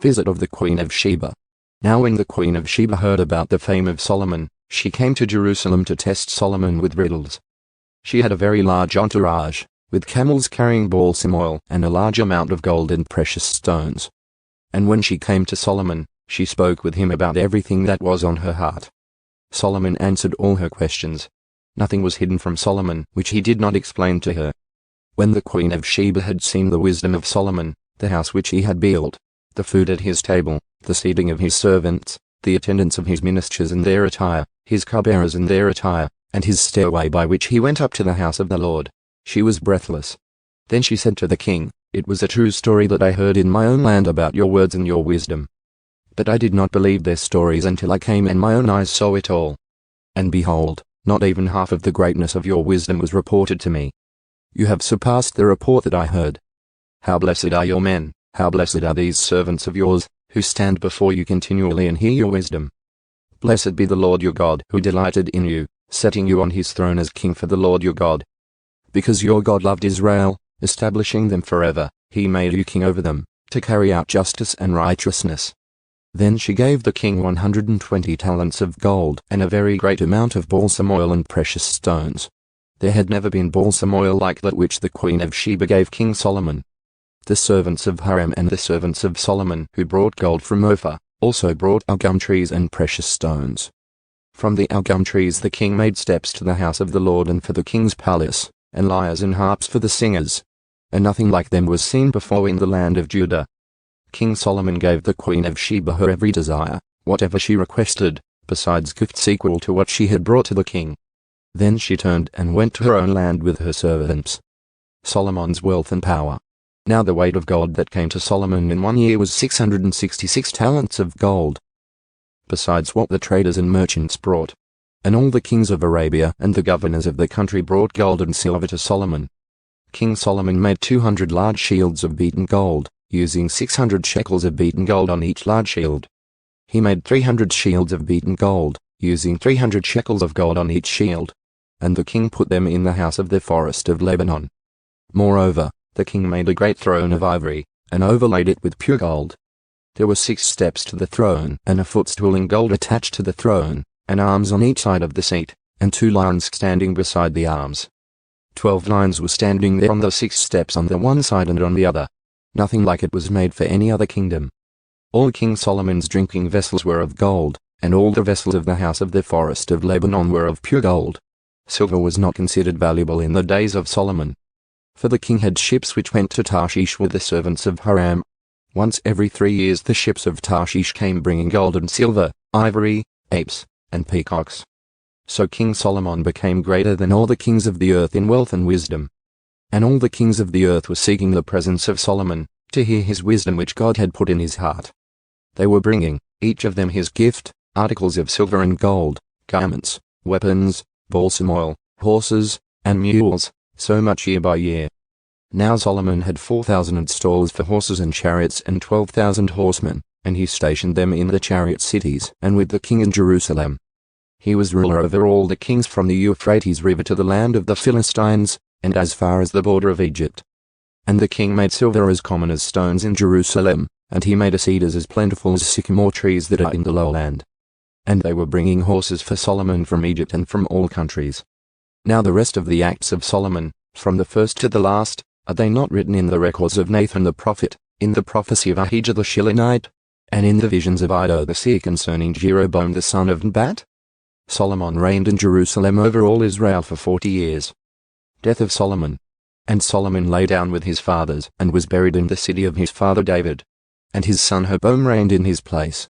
Visit of the Queen of Sheba. Now when the Queen of Sheba heard about the fame of Solomon, she came to Jerusalem to test Solomon with riddles. She had a very large entourage, with camels carrying balsam oil and a large amount of gold and precious stones. And when she came to Solomon, she spoke with him about everything that was on her heart. Solomon answered all her questions. Nothing was hidden from Solomon which he did not explain to her. When the Queen of Sheba had seen the wisdom of Solomon, the house which he had built, the food at his table, the seating of his servants, the attendance of his ministers and their attire, his cupbearers and their attire, and his stairway by which he went up to the house of the Lord, she was breathless. Then she said to the king, "It was a true story that I heard in my own land about your words and your wisdom. But I did not believe their stories until I came and my own eyes saw it all. And behold, not even half of the greatness of your wisdom was reported to me. You have surpassed the report that I heard. How blessed are your men, how blessed are these servants of yours, who stand before you continually and hear your wisdom. Blessed be the Lord your God who delighted in you, setting you on his throne as king for the Lord your God. Because your God loved Israel, establishing them forever, he made you king over them, to carry out justice and righteousness." Then she gave the king 120 talents of gold and a very great amount of balsam oil and precious stones. There had never been balsam oil like that which the Queen of Sheba gave King Solomon. The servants of Hiram and the servants of Solomon who brought gold from Ophir, also brought algum trees and precious stones. From the algum trees the king made steps to the house of the Lord and for the king's palace, and lyres and harps for the singers. And nothing like them was seen before in the land of Judah. King Solomon gave the Queen of Sheba her every desire, whatever she requested, besides gifts equal to what she had brought to the king. Then she turned and went to her own land with her servants. Solomon's wealth and power. Now the weight of gold that came to Solomon in 1 year was 666 talents of gold, besides what the traders and merchants brought. And all the kings of Arabia and the governors of the country brought gold and silver to Solomon. King Solomon made 200 large shields of beaten gold, using 600 shekels of beaten gold on each large shield. He made 300 shields of beaten gold, using 300 shekels of gold on each shield. And the king put them in the house of the forest of Lebanon. Moreover, the king made a great throne of ivory, and overlaid it with pure gold. There were 6 steps to the throne, and a footstool in gold attached to the throne, and arms on each side of the seat, and 2 lions standing beside the arms. 12 lions were standing there on the 6 steps on the one side and on the other. Nothing like it was made for any other kingdom. All King Solomon's drinking vessels were of gold, and all the vessels of the house of the forest of Lebanon were of pure gold. Silver was not considered valuable in the days of Solomon. For the king had ships which went to Tarshish with the servants of Hiram. Once every 3 years the ships of Tarshish came bringing gold and silver, ivory, apes, and peacocks. So King Solomon became greater than all the kings of the earth in wealth and wisdom. And all the kings of the earth were seeking the presence of Solomon, to hear his wisdom which God had put in his heart. They were bringing, each of them his gift, articles of silver and gold, garments, weapons, balsam oil, horses, and mules, so much year by year. Now Solomon had 4,000 stalls for horses and chariots and 12,000 horsemen, and he stationed them in the chariot cities and with the king in Jerusalem. He was ruler over all the kings from the Euphrates River to the land of the Philistines, and as far as the border of Egypt. And the king made silver as common as stones in Jerusalem, and he made cedars as plentiful as sycamore trees that are in the lowland. And they were bringing horses for Solomon from Egypt and from all countries. Now the rest of the acts of Solomon, from the first to the last, are they not written in the records of Nathan the prophet, in the prophecy of Ahijah the Shilonite, and in the visions of Iddo the seer concerning Jeroboam the son of Nebat? Solomon reigned in Jerusalem over all Israel for 40 years. Death of Solomon. And Solomon lay down with his fathers and was buried in the city of his father David. And his son Rehoboam reigned in his place.